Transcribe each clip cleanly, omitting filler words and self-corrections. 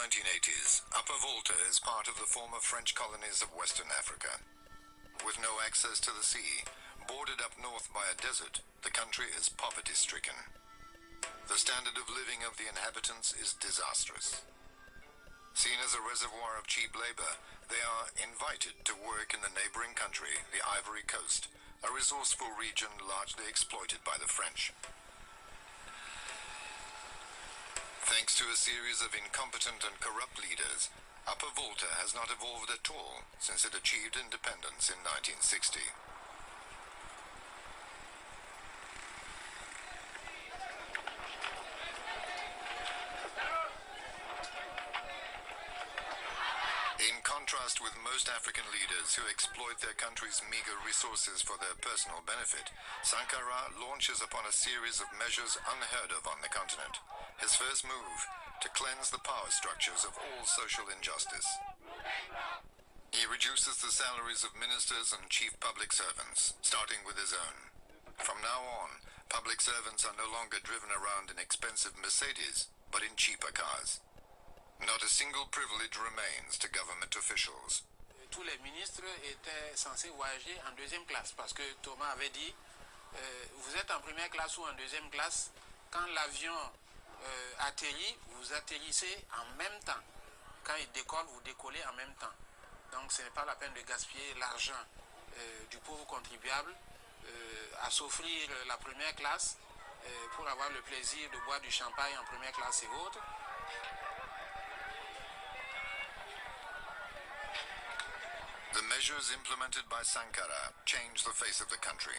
1980s, Upper Volta is part of the former French colonies of Western Africa. With no access to the sea, bordered up north by a desert, the country is poverty-stricken. The standard of living of the inhabitants is disastrous. Seen as a reservoir of cheap labor, they are invited to work in the neighboring country, the Ivory Coast, a resourceful region largely exploited by the French. Thanks to a series of incompetent and corrupt leaders, Upper Volta has not evolved at all since it achieved independence in 1960. In contrast with most African leaders who exploit their country's meager resources for their personal benefit, Sankara launches upon a series of measures unheard of on the continent. His first move, to cleanse the power structures of all social injustice. He reduces the salaries of ministers and chief public servants, starting with his own. From now on, public servants are no longer driven around in expensive Mercedes, but in cheaper cars. Not a single privilege remains to government officials. Tous les ministres étaient censés voyager en deuxième classe parce que Thomas avait dit vous êtes en première classe ou en deuxième classe. Quand l'avion atterrit, vous atterrissez en même temps. Quand il décolle, vous décollez en même temps. Donc ce n'est pas la peine de gaspiller l'argent du pauvre contribuable à s'offrir la première classe pour avoir le plaisir de boire du champagne en première classe et autres. The measures implemented by Sankara change the face of the country.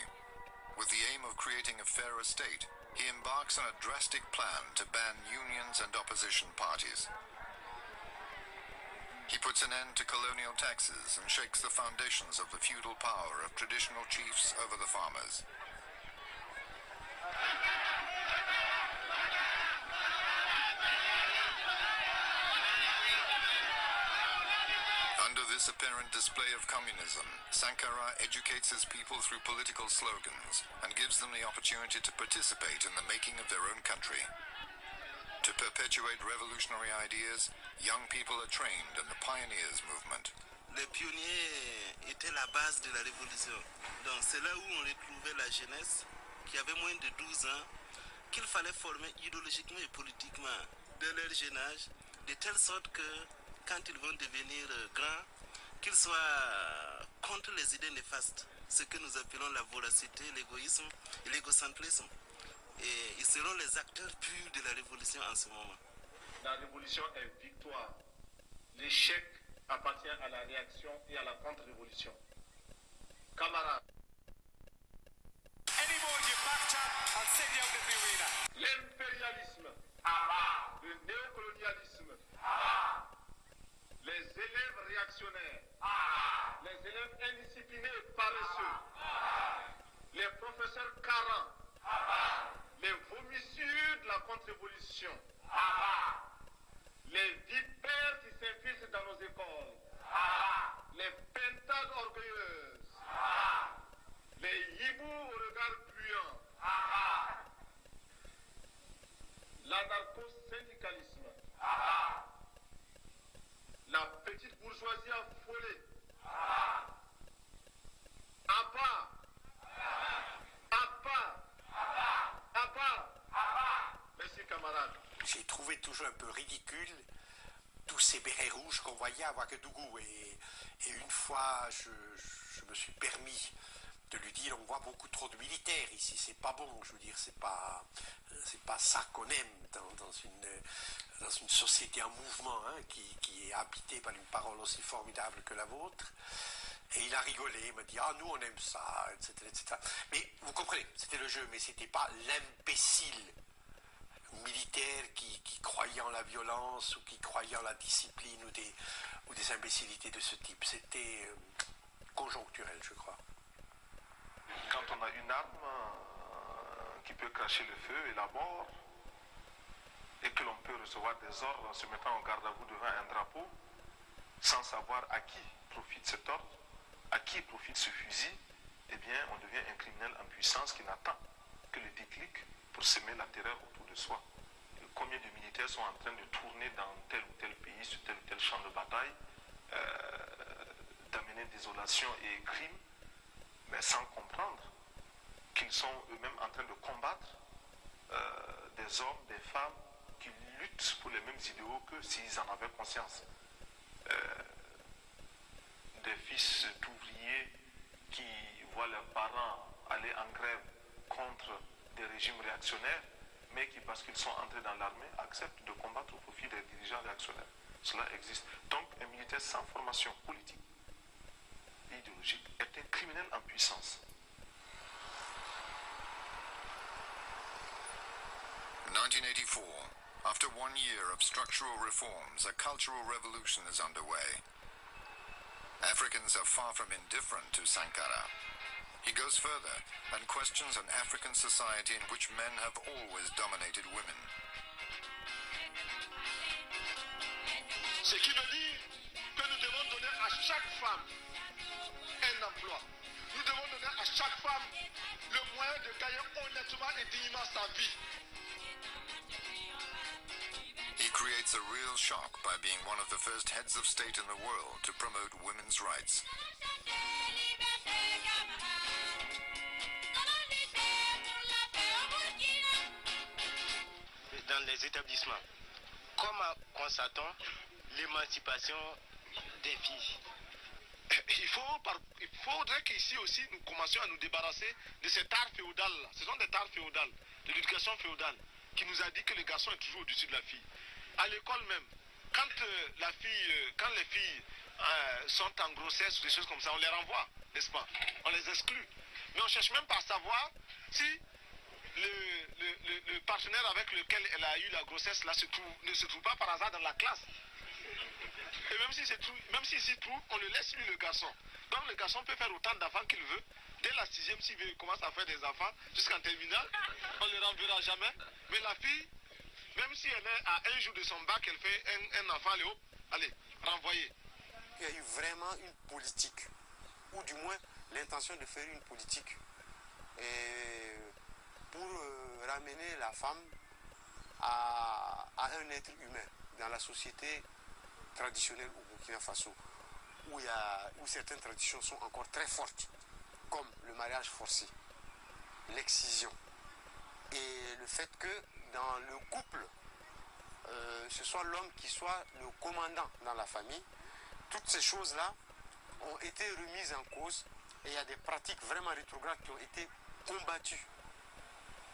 With the aim of creating a fairer state, he embarks on a drastic plan to ban unions and opposition parties. He puts an end to colonial taxes and shakes the foundations of the feudal power of traditional chiefs over the farmers. Under this apparent display of communism, Sankara educates his people through political slogans and gives them the opportunity to participate in the making of their own country. To perpetuate revolutionary ideas, young people are trained in the pioneers movement. Les pionniers étaient la base de la révolution. Donc c'est là où on retrouvait la jeunesse qui avait moins de 12 ans, qu'il fallait former idéologiquement et politiquement dès leur jeune âge, de telle sorte que quand ils vont devenir grands, qu'ils soient contre les idées néfastes, ce que nous appelons la voracité, l'égoïsme et l'égocentrisme. Et ils seront les acteurs purs de la révolution en ce moment. La révolution est victoire. L'échec appartient à la réaction et à la contre-révolution. Camarades. L'impérialisme, le néocolonialisme, les élèves réactionnaires, les élèves indisciplinés et paresseux, les professeurs carents, les vomissures de la contre-révolution, les vipères qui s'infiltrent dans nos écoles, les pentades orgueilleuses, les hiboux au regard puant, l'anarcho-syndicalisme, la petite bourgeoisie affolée, Merci camarades. J'ai trouvé toujours un peu ridicule tous ces bérets rouges qu'on voyait à Ouagadougou et une fois je me suis permis de lui dire on voit beaucoup trop de militaires ici, c'est pas bon, je veux dire c'est pas ça qu'on aime dans une société en mouvement qui est habitée par une parole aussi formidable que la vôtre. Et il a rigolé, il m'a dit « Ah, nous on aime ça, etc. etc. » Mais vous comprenez, c'était le jeu, mais c'était pas l'imbécile militaire qui croyait en la violence ou qui croyait en la discipline ou des imbécilités de ce type. C'était conjoncturel, je crois. Quand on a une arme qui peut cracher le feu et la mort, et que l'on peut recevoir des ordres en se mettant en garde à vous devant un drapeau, sans savoir à qui profite cet ordre, à qui profite ce fusil, eh bien on devient un criminel en puissance qui n'attend que le déclic pour semer la terreur autour de soi. combien de militaires sont en train de tourner dans tel ou tel pays, sur tel ou tel champ de bataille, d'amener désolation et crime, mais sans comprendre qu'ils sont eux-mêmes en train de combattre des hommes, des femmes qui luttent pour les mêmes idéaux que s'ils en avaient conscience. Des fils d'ouvriers qui voient leurs parents aller en grève contre des régimes réactionnaires, mais qui, parce qu'ils sont entrés dans l'armée, acceptent de combattre au profit des dirigeants réactionnaires. Cela existe. Donc, un militaire sans formation politique et idéologique est un criminel en puissance. In 1984, after 1 year of structural reforms, a cultural revolution is underway. Africans are far from indifferent to Sankara. He goes further and questions an African society in which men have always dominated women. Ce qui veut dire que nous devons donner à chaque femme un emploi. Nous devons donner à chaque femme le moyen de gagner honnêtement et dignement sa vie. He creates a real shock by being one of the first heads of state in the world to promote women's rights. Dans les établissements, comment constatons l'émancipation des filles? Il faudrait qu'ici aussi nous commencions à nous débarrasser de cet art féodal-là. Ce sont des arts féodales, de l'éducation féodale, qui nous a dit que le garçon est toujours au-dessus de la fille. À l'école même, quand les filles sont en grossesse ou des choses comme ça, on les renvoie, n'est-ce pas? On les exclut. Mais on ne cherche même pas à savoir si le partenaire avec lequel elle a eu la grossesse là ne se trouve pas par hasard dans la classe. Et même s'il s'y trouve, on le laisse lui, le garçon. Donc le garçon peut faire autant d'enfants qu'il veut. Dès la 6e, s'il commence à faire des enfants, jusqu'en terminale, on ne le renverra jamais. Mais la fille, même si elle est à un jour de son bac, elle fait un enfant, allez, renvoyé. Il y a eu vraiment une politique, ou du moins l'intention de faire une politique pour ramener la femme à un être humain dans la société traditionnelle au Burkina Faso, où certaines traditions sont encore très fortes, comme le mariage forcé, l'excision, et le fait que dans le couple, ce soit l'homme qui soit le commandant dans la famille. Toutes ces choses-là ont été remises en cause et il y a des pratiques vraiment rétrogrades qui ont été combattues.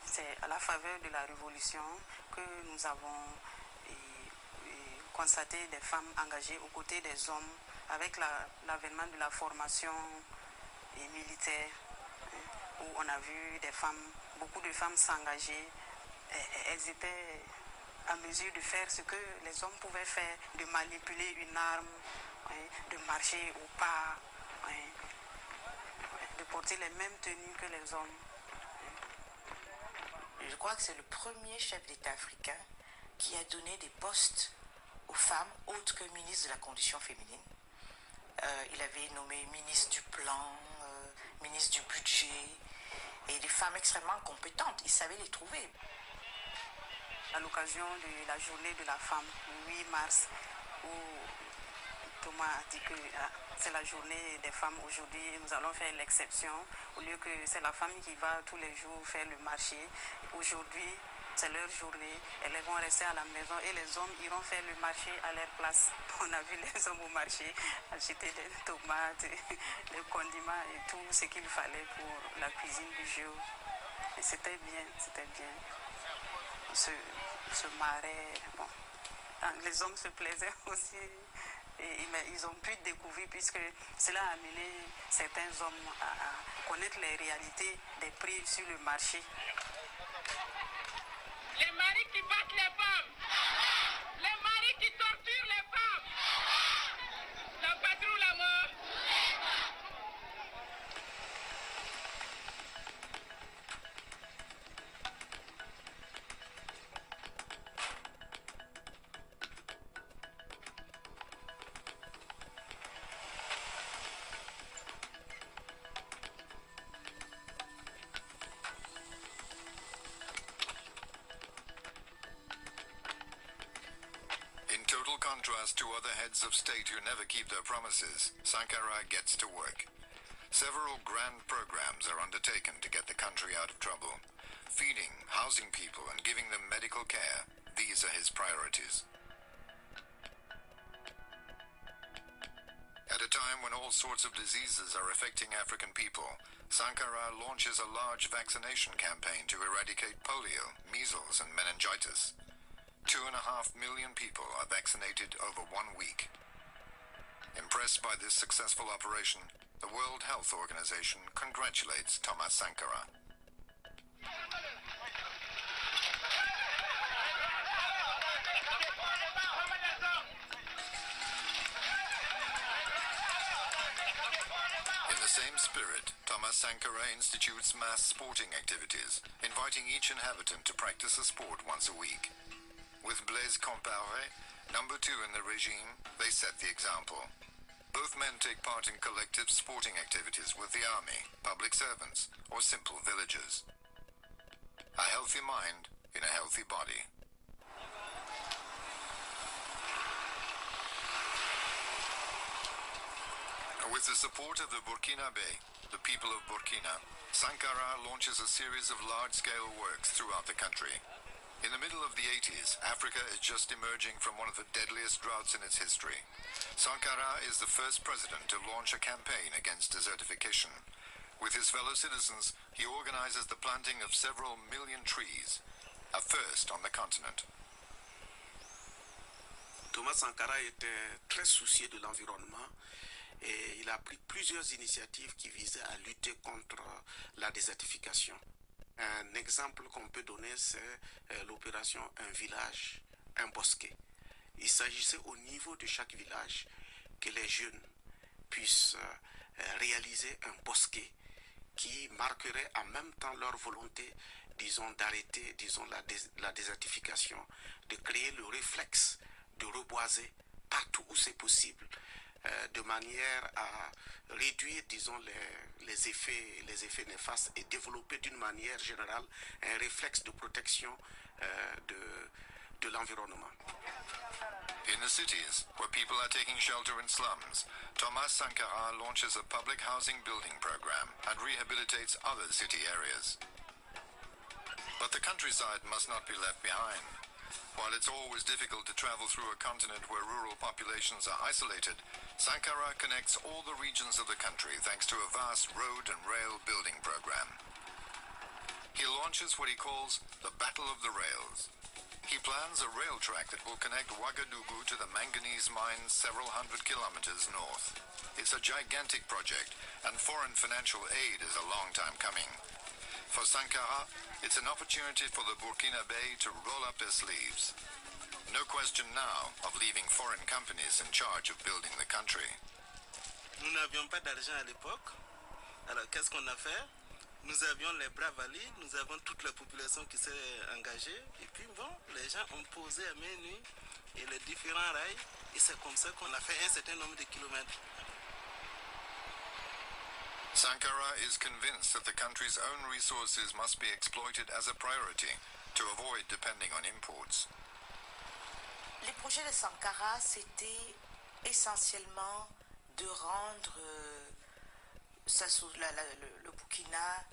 C'est à la faveur de la révolution que nous avons constaté des femmes engagées aux côtés des hommes avec l'avènement de la formation militaire, où on a vu beaucoup de femmes s'engager. Elles étaient en mesure de faire ce que les hommes pouvaient faire, de manipuler une arme, de marcher au pas, de porter les mêmes tenues que les hommes. Je crois que c'est le premier chef d'État africain qui a donné des postes aux femmes autres que ministre de la condition féminine. Il avait nommé ministre du plan, ministre du budget, et des femmes extrêmement compétentes. Il savait les trouver. À l'occasion de la journée de la femme, le 8 mars, où Thomas a dit que c'est la journée des femmes aujourd'hui, nous allons faire l'exception. Au lieu que c'est la femme qui va tous les jours faire le marché, aujourd'hui c'est leur journée, elles vont rester à la maison et les hommes iront faire le marché à leur place. On a vu les hommes au marché acheter des tomates, des condiments et tout ce qu'il fallait pour la cuisine du jour. Et c'était bien, c'était bien. Se marraient, bon. Les hommes se plaisaient aussi, mais ils ont pu découvrir, puisque cela a amené certains hommes à connaître les réalités des prix sur le marché. Les maris qui battent les femmes, les maris qui torturent les femmes, la patrie ou la mort. contrast to other heads of state who never keep their promises, Sankara gets to work. Several grand programs are undertaken to get the country out of trouble. Feeding, housing people, and giving them medical care, these are his priorities. At a time when all sorts of diseases are affecting African people, Sankara launches a large vaccination campaign to eradicate polio, measles, and meningitis. 2.5 million people are vaccinated over 1 week. Impressed by this successful operation, the World Health Organization congratulates Thomas Sankara. In the same spirit, Thomas Sankara institutes mass sporting activities, inviting each inhabitant to practice a sport once a week. With Blaise Compaoré, number 2 in the regime, they set the example. Both men take part in collective sporting activities with the army, public servants, or simple villagers. A healthy mind in a healthy body. With the support of the Burkinabe, the people of Burkina, Sankara launches a series of large-scale works throughout the country. In the middle of the 80s, Africa is just emerging from one of the deadliest droughts in its history. Sankara is the first president to launch a campaign against desertification. With his fellow citizens, he organizes the planting of several million trees, a first on the continent. Thomas Sankara était très soucieux de l'environnement et il a pris plusieurs initiatives qui visaient à lutter contre la désertification. Un exemple qu'on peut donner, c'est l'opération Un village, un bosquet. Il s'agissait au niveau de chaque village que les jeunes puissent réaliser un bosquet qui marquerait en même temps leur volonté, disons, d'arrêter, disons, la désertification, de créer le réflexe de reboiser partout où c'est possible, de manière à réduire, disons, les effets néfastes et développer d'une manière générale un réflexe de protection de l'environnement. In the cities, where people are taking shelter in slums, Thomas Sankara launches a public housing building program and rehabilitates other city areas. But the countryside must not be left behind. While it's always difficult to travel through a continent where rural populations are isolated, Sankara connects all the regions of the country thanks to a vast road and rail building program. He launches what he calls the Battle of the Rails. He plans a rail track that will connect Ouagadougou to the manganese mines several hundred kilometers north. It's a gigantic project, and foreign financial aid is a long time coming. For Sankara, it's an opportunity for the Burkinabe to roll up their sleeves. No question now of leaving foreign companies in charge of building the country. Nous n'avions pas d'argent à l'époque. Alors qu'est-ce qu'on a fait? Nous avions les bras valides, nous avons toute la population qui s'est engagée. Et puis bon, les gens ont posé à main nue et les différents rails. Et c'est comme ça qu'on a fait un certain nombre de kilomètres. Sankara is convinced that the country's own resources must be exploited as a priority to avoid depending on imports. Les projets de Sankara, c'était essentiellement de rendre le Burkina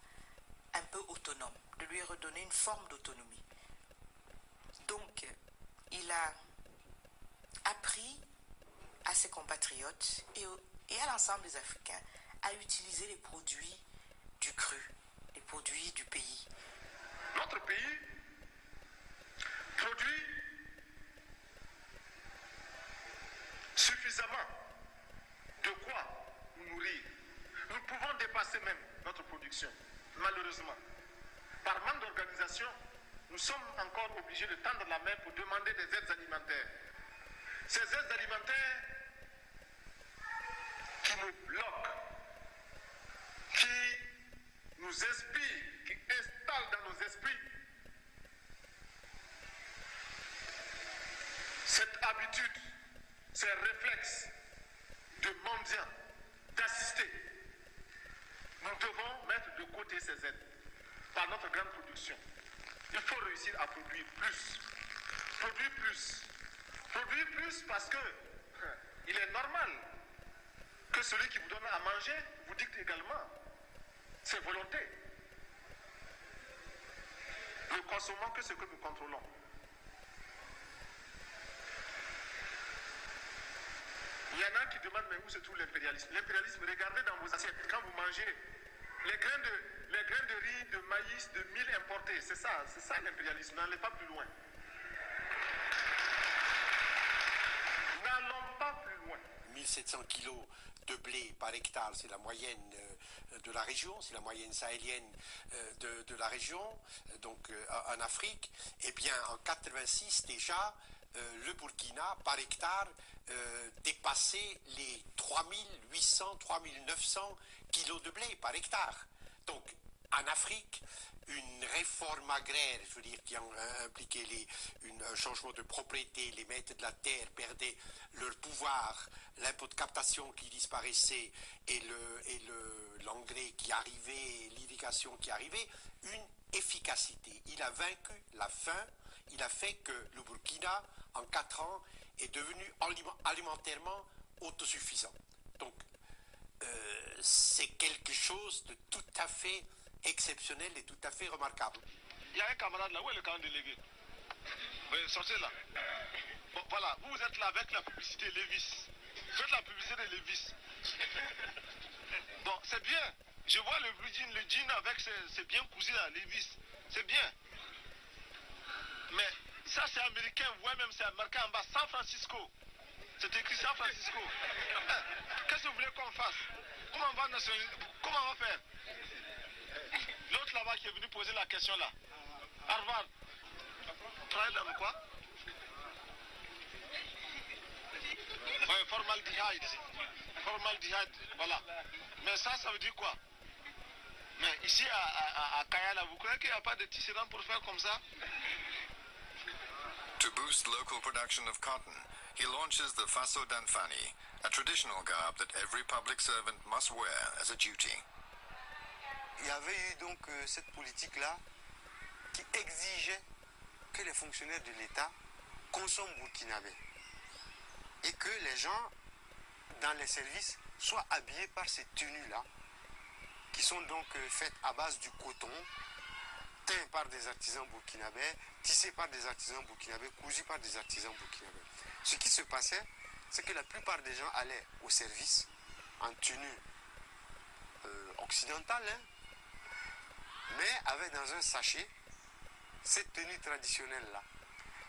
un peu autonome, de lui redonner une forme d'autonomie. Donc, il a appris à ses compatriotes et à l'ensemble des Africains à utiliser les produits du cru, les produits du pays. Notre pays produit suffisamment de quoi nous nourrir. Nous pouvons dépasser même notre production, malheureusement. Par manque d'organisation, nous sommes encore obligés de tendre la main pour demander des aides alimentaires. Ces aides alimentaires qui nous bloquent, qui nous inspirent, qui installent dans nos esprits cette habitude, ces réflexes de mendiants, d'assister. Nous devons mettre de côté ces aides par notre grande production. Il faut réussir à produire plus. Produire plus Produire plus parce que il est normal que celui qui vous donne à manger vous dicte également ses volontés. Nous consommons que ce que nous contrôlons. Il y en a qui demandent mais où se trouve l'impérialisme? L'impérialisme, regardez dans vos assiettes, quand vous mangez les grains de riz, de maïs, de mil importés, c'est ça l'impérialisme, n'allez pas plus loin. N'allons pas plus loin. 1700 kilos de blé par hectare, c'est la moyenne de la région, c'est la moyenne sahélienne de la région, donc en Afrique. Eh bien, en 86 déjà, le Burkina, par hectare, dépassait les 3800, 3900 kilos de blé par hectare. Donc, en Afrique, une réforme agraire, je veux dire, qui a impliqué un changement de propriété, les maîtres de la terre perdaient leur pouvoir, l'impôt de captation qui disparaissait et l'engrais qui arrivait, l'irrigation qui arrivait, une efficacité. Il a vaincu la faim, il a fait que le Burkina, en 4 ans, est devenu alimentairement autosuffisant. Donc, c'est quelque chose de tout à fait exceptionnel et tout à fait remarquable. Il y a un camarade là, où est le camarade délégué? Oui, sortez là. Bon, voilà, vous êtes là avec la publicité Levis. Faites la publicité de Levis. Bon, c'est bien. Je vois le jean avec ses bien cousus là, Levis. C'est bien. Mais ça c'est américain, vous voyez même c'est marqué en bas, San Francisco. C'est écrit San Francisco. Qu'est-ce que vous voulez qu'on fasse? Comment on va faire? L'autre là-bas qui est venu poser la question là. Harvard. Travaille dans quoi? Oui, formaldehyde. Formaldehyde, voilà. Mais ça veut dire quoi? Mais ici à Kayala, vous croyez qu'il n'y a pas de tisserand pour faire comme ça? To boost local production of cotton, he launches the Faso Danfani, a traditional garb that every public servant must wear as a duty. Il y avait eu donc cette politique-là qui exigeait que les fonctionnaires de l'État consomment burkinabé et que les gens dans les services soient habillés par ces tenues-là qui sont donc faites à base du coton, teints par des artisans burkinabés, tissés par des artisans burkinabés, cousus par des artisans burkinabés. Ce qui se passait, c'est que la plupart des gens allaient au service en tenue occidentale, hein, mais avait dans un sachet cette tenue traditionnelle-là.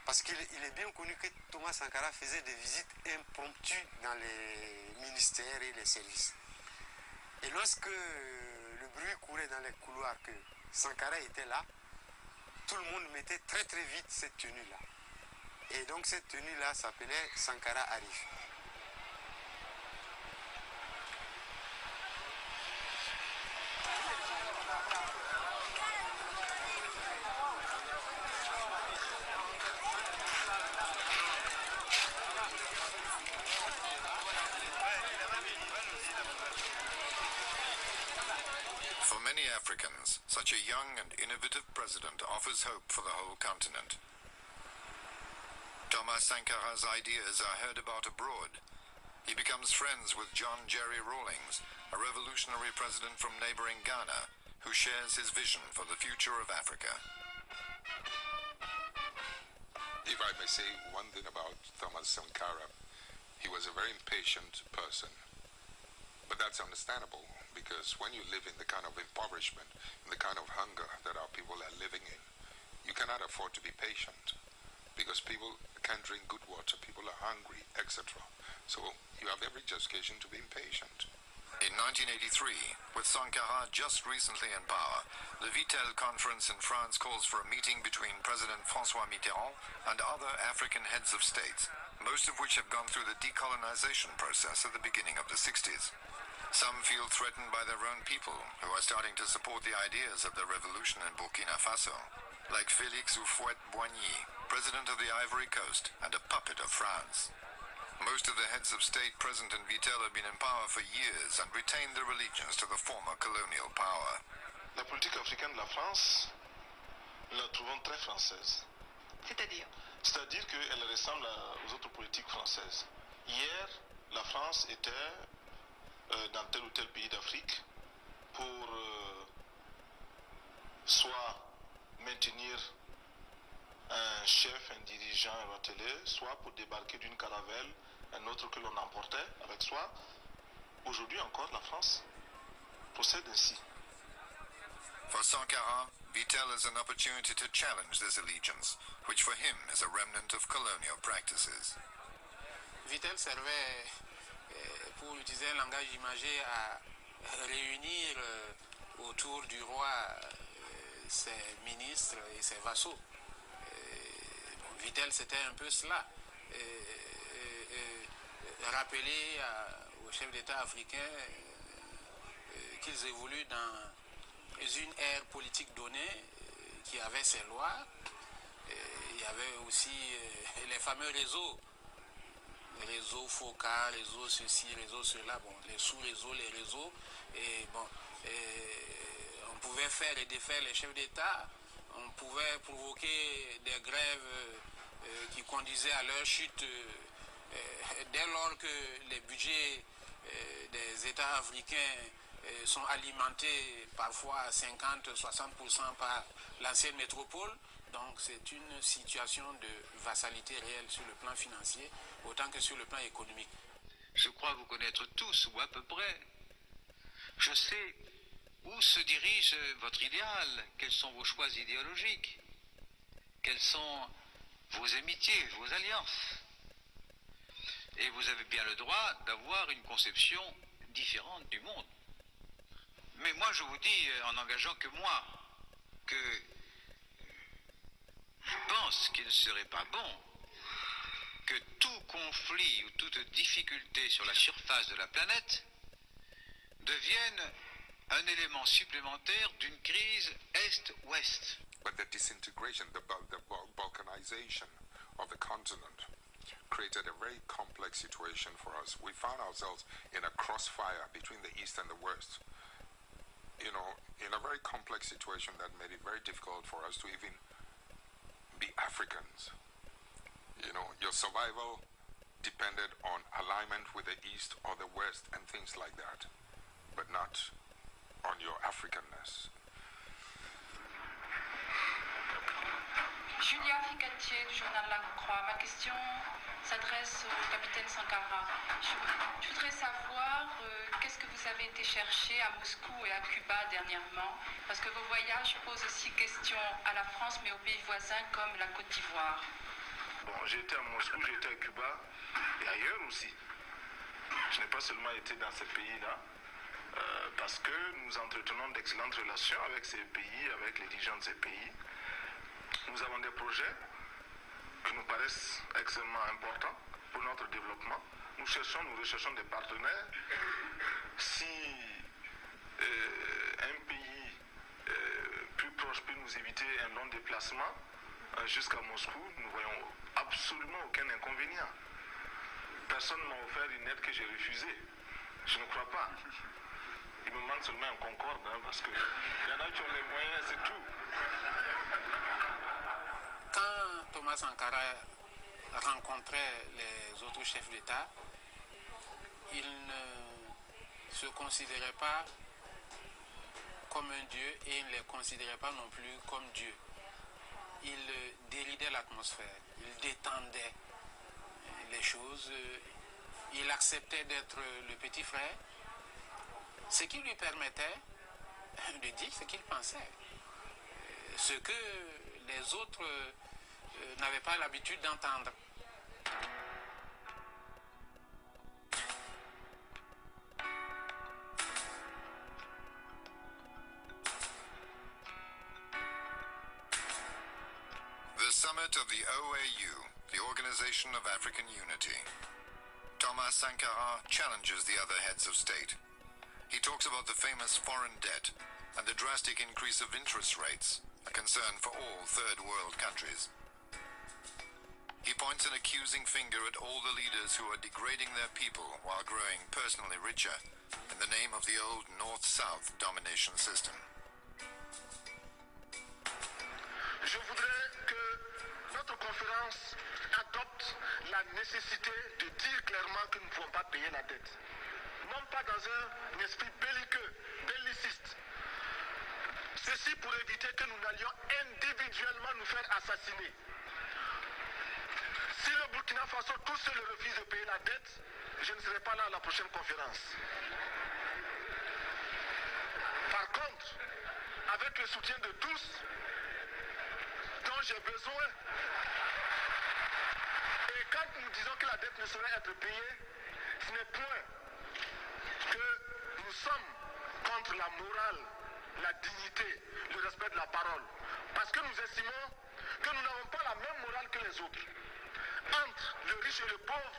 Parce qu'il est bien connu que Thomas Sankara faisait des visites impromptues dans les ministères et les services. Et lorsque le bruit courait dans les couloirs que Sankara était là, tout le monde mettait très très vite cette tenue-là. Et donc cette tenue-là s'appelait Sankara arrive. For many Africans, such a young and innovative president offers hope for the whole continent. Thomas Sankara's ideas are heard about abroad. He becomes friends with John Jerry Rawlings, a revolutionary president from neighboring Ghana, who shares his vision for the future of Africa. If I may say one thing about Thomas Sankara, he was a very impatient person. But that's understandable, because when you live in the kind of impoverishment, in the kind of hunger that our people are living in, you cannot afford to be patient, because people can't drink good water, people are hungry, etc. So you have every justification to be impatient. In 1983, with Sankara just recently in power, the Vitel Conference in France calls for a meeting between President François Mitterrand and other African heads of states, most of which have gone through the decolonization process at the beginning of the 60s. Some feel threatened by their own people, who are starting to support the ideas of the revolution in Burkina Faso, like Félix Houphouët-Boigny, president of the Ivory Coast and a puppet of France. Most of the heads of state present in Vitel have been in power for years and retained their allegiance to the former colonial power. La politique africaine de la France, nous la trouvons très française. C'est-à-dire? C'est-à-dire qu'elle ressemble aux autres politiques françaises. Hier, la France était dans tel ou tel pays d'Afrique pour soit maintenir un chef, un dirigeant éventuel, soit pour débarquer d'une caravelle, un autre que l'on emportait avec soi. Aujourd'hui encore, la France procède ainsi. For Sankara, Vittel is an opportunity to challenge this allegiance, which for him is a remnant of colonial practices. Vittel servait, pour utiliser un langage imagé, à réunir autour du roi ses ministres et ses vassaux. Vittel, c'était un peu cela. Rappeler aux chefs d'État africains qu'ils évoluent dans une ère politique donnée qui avait ses lois. Il y avait aussi les fameux réseaux. Les réseaux FOCA, réseaux ceci, réseaux cela, bon, les sous-réseaux, les réseaux. Et bon, on pouvait faire et défaire les chefs d'État. On pouvait provoquer des grèves qui conduisaient à leur chute dès lors que les budgets des États africains sont alimentés parfois à 50-60% par l'ancienne métropole. Donc c'est une situation de vassalité réelle sur le plan financier autant que sur le plan économique. Je crois vous connaître tous, ou à peu près. Je sais où se dirige votre idéal, quels sont vos choix idéologiques, quelles sont vos amitiés, vos alliances. Et vous avez bien le droit d'avoir une conception différente du monde. Mais moi, je vous dis, en engageant que moi, que je pense qu'il ne serait pas bon que tout conflit ou toute difficulté sur la surface de la planète devienne un élément supplémentaire d'une crise Est-Ouest. But the disintegration, the balkanization of the continent created a very complex situation for us. We found ourselves in a crossfire between the East and the West. You know, in a very complex situation that made it very difficult for us to even be Africans. You know, your survival depended on alignment with the East or the West and things like that, but not on your Africanness. Julia Ficatier du journal La Croix. Ma question s'adresse au capitaine Sankara. Je voudrais savoir qu'est-ce que vous avez été chercher à Moscou et à Cuba dernièrement, parce que vos voyages posent aussi question à la France, mais aux pays voisins comme la Côte d'Ivoire. Bon, j'ai été à Moscou, j'ai été à Cuba et ailleurs aussi. Je n'ai pas seulement été dans ces pays-là, parce que nous entretenons d'excellentes relations avec ces pays, avec les dirigeants de ces pays. Nous avons des projets qui nous paraissent extrêmement importants pour notre développement. Nous recherchons des partenaires. Si un pays plus proche peut nous éviter un long déplacement jusqu'à Moscou, nous ne voyons absolument aucun inconvénient. Personne ne m'a offert une aide que j'ai refusée. Je ne crois pas. Il me manque seulement un Concorde, parce qu'il y en a qui ont les moyens, c'est tout. Quand Thomas Sankara rencontrait les autres chefs d'État, il ne se considérait pas comme un dieu et il ne les considérait pas non plus comme Dieu. Il déridait l'atmosphère, il détendait les choses, il acceptait d'être le petit frère, ce qui lui permettait de dire ce qu'il pensait, ce que les autres n'avaient pas l'habitude d'entendre. The summit of the OAU, the Organization of African Unity. Thomas Sankara challenges the other heads of state. He talks about the famous foreign debt and the drastic increase of interest rates, a concern for all third world countries. He points an accusing finger at all the leaders who are degrading their people while growing personally richer in the name of the old North-South domination system. Je voudrais que notre conférence la nécessité de dire clairement que nous ne pouvons pas payer la dette. Non pas dans un esprit belliqueux, belliciste. Ceci pour éviter que nous n'allions individuellement nous faire assassiner. Si le Burkina Faso tout seul refuse de payer la dette, je ne serai pas là à la prochaine conférence. Par contre, avec le soutien de tous, dont j'ai besoin, et quand nous disons que la dette ne saurait être payée, ce n'est point que nous sommes contre la morale, la dignité, le respect de la parole. Parce que nous estimons que nous n'avons pas la même morale que les autres. Entre le riche et le pauvre,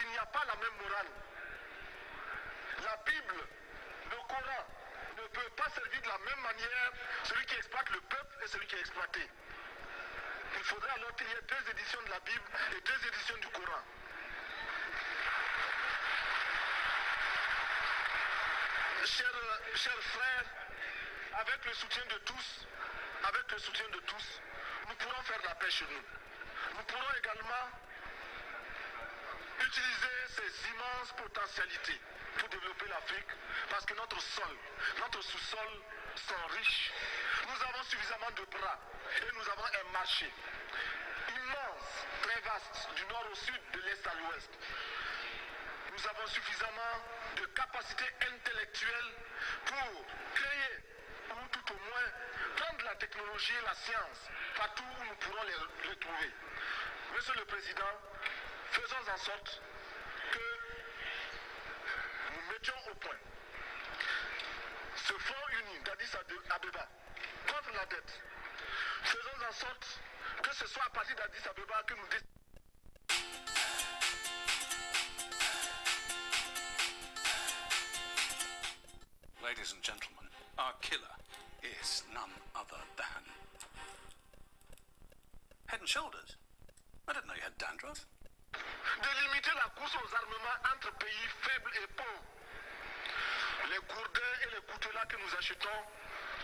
il n'y a pas la même morale. La Bible, le Coran, ne peut pas servir de la même manière celui qui exploite le peuple et celui qui est exploité. Il faudrait alors qu'il y ait deux éditions de la Bible et deux éditions du Coran. Chers frères, avec le soutien de tous, nous pourrons faire la paix chez nous. Nous pourrons également utiliser ces immenses potentialités pour développer l'Afrique, parce que notre sol, notre sous-sol sont riches. Nous avons suffisamment de bras et nous avons un marché immense, très vaste, du nord au sud, de l'est à l'ouest. Nous avons suffisamment de capacités intellectuelles pour créer, ou tout au moins prendre la technologie et la science partout où nous pourrons les trouver. Monsieur le Président, faisons en sorte que nous mettions au point ce fonds uni d'Addis Abeba contre la dette. Faisons en sorte que ce soit à partir d'Addis Abeba que nous décidons. Ladies and gentlemen, our killer is none other than Head and Shoulders. I didn't know you had dandruff. De limiter la course aux armements entre pays faibles et pauvres. Les gourdins et les coutelas que nous achetons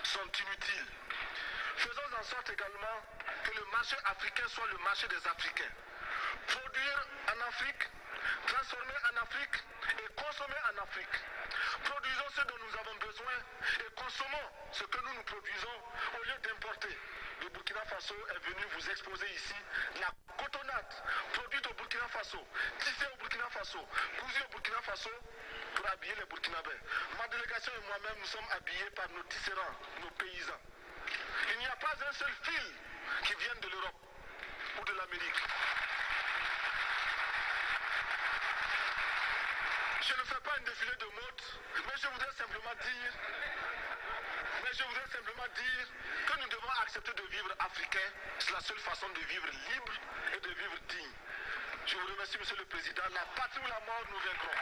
sont inutiles. Faisons en sorte également que le marché africain soit le marché des Africains. Produire en Afrique, transformer en Afrique et consommer en Afrique. Produisons ce dont nous avons besoin et consommons ce que nous produisons au lieu d'importer. Le Burkina Faso est venu vous exposer ici la cotonnade produite au Burkina Faso, tissée au Burkina Faso, cousue au Burkina Faso pour habiller les Burkinabés. Ma délégation et moi-même, nous sommes habillés par nos tisserands, nos paysans. Il n'y a pas un seul fil qui vienne de l'Europe ou de l'Amérique. Je ne fais pas un défilé de mode, mais je voudrais simplement dire que nous devons accepter de vivre africain. C'est la seule façon de vivre libre et de vivre digne. Je vous remercie, Monsieur le Président. La patrie ou la mort, nous vaincrons.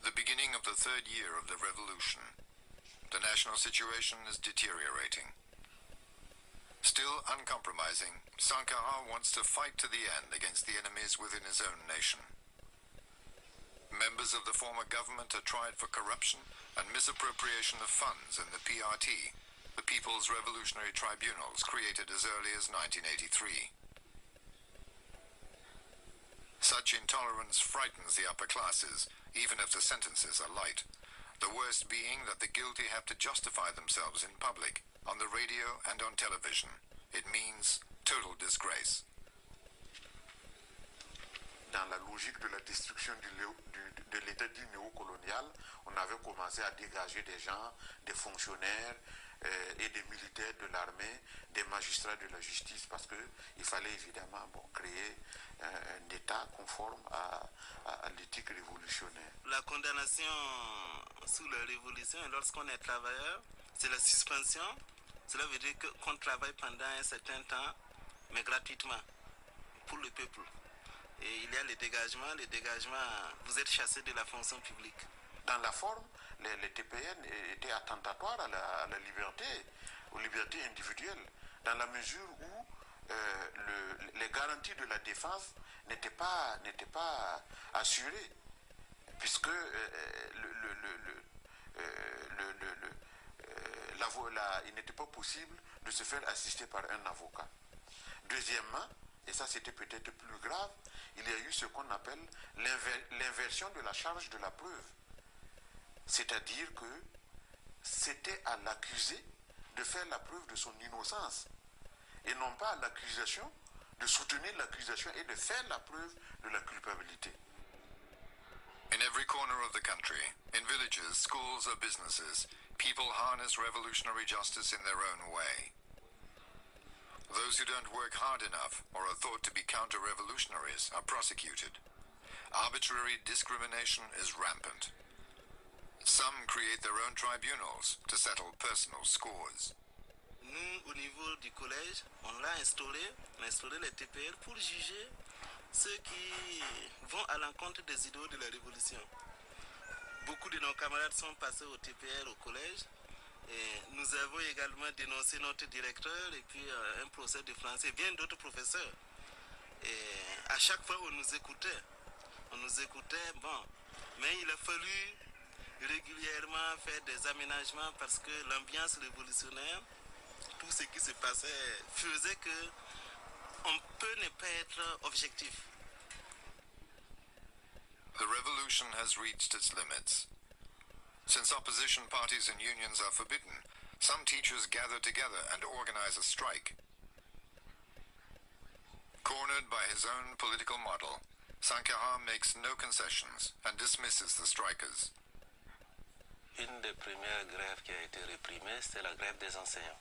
The beginning of the third year of the revolution. The national situation is deteriorating. Still uncompromising, Sankara wants to fight to the end against the enemies within his own nation. Members of the former government are tried for corruption and misappropriation of funds in the PRT, the People's Revolutionary Tribunals, created as early as 1983. Such intolerance frightens the upper classes, even if the sentences are light. The worst being that the guilty have to justify themselves in public, on the radio and on television. It means total disgrace. Dans la logique de la destruction de l'État dit néocolonial, on avait commencé à dégager des gens, des fonctionnaires et des militaires de l'armée, des magistrats de la justice, parce qu'il fallait évidemment créer un État conforme à l'éthique révolutionnaire. La condamnation sous la révolution, lorsqu'on est travailleur, c'est la suspension Cela veut dire qu'on travaille pendant un certain temps, mais gratuitement, pour le peuple. Et il y a les dégagements, vous êtes chassé de la fonction publique. Dans la forme, les TPN étaient attentatoires à la liberté, aux libertés individuelles, dans la mesure où les garanties de la défense n'étaient pas assurées, puisque il n'était pas possible de se faire assister par un avocat. Deuxièmement, et ça c'était peut-être plus grave, il y a eu ce qu'on appelle l'inversion de la charge de la preuve. C'est-à-dire que c'était à l'accusé de faire la preuve de son innocence et non pas à l'accusation de soutenir l'accusation et de faire la preuve de la culpabilité. In every corner of the country, in villages, schools or businesses, people harness revolutionary justice in their own way. Those who don't work hard enough or are thought to be counter-revolutionaries are prosecuted. Arbitrary discrimination is rampant. Some create their own tribunals to settle personal scores. Nous, au niveau du collège, on a instauré les TPR pour juger ceux qui vont à l'encontre des idéaux de la révolution. Beaucoup de nos camarades sont passés au TPR au collège. Et nous avons également dénoncé notre directeur et puis un professeur de français, bien d'autres professeurs. Et à chaque fois, on nous écoutait, bon. Mais il a fallu régulièrement faire des aménagements parce que l'ambiance révolutionnaire, tout ce qui se passait, faisait que on peut ne pas être objectif. The revolution has reached its limits. Since opposition parties and unions are forbidden, some teachers gather together and organize a strike. Cornered by his own political model, Sankara makes no concessions and dismisses the strikers. Une des premières grèves qui a été réprimée, c'était la grève des enseignants.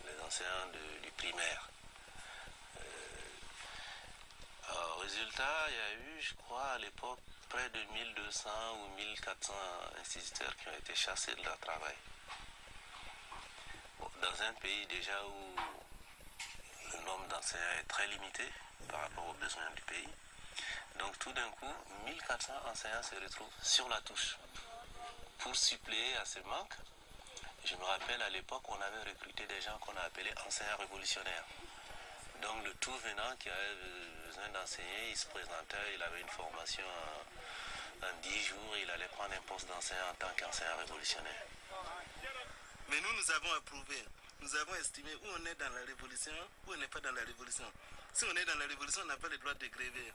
Les enseignants du primaire. Résultat, il y a eu, je crois, à l'époque, près de 1200 ou 1400 instituteurs qui ont été chassés de leur travail. Bon, dans un pays déjà où le nombre d'enseignants est très limité par rapport aux besoins du pays. Donc tout d'un coup, 1400 enseignants se retrouvent sur la touche. Pour suppléer à ce manque, je me rappelle à l'époque, on avait recruté des gens qu'on a appelés enseignants révolutionnaires. Donc le tout venant qui avait besoin d'enseigner, il se présentait, il avait une formation en 10 jours, il allait prendre un poste d'enseignant en tant qu'enseignant révolutionnaire. Mais nous avons approuvé, nous avons estimé où on est dans la révolution, où on n'est pas dans la révolution. Si on est dans la révolution, on n'a pas le droit de gréver.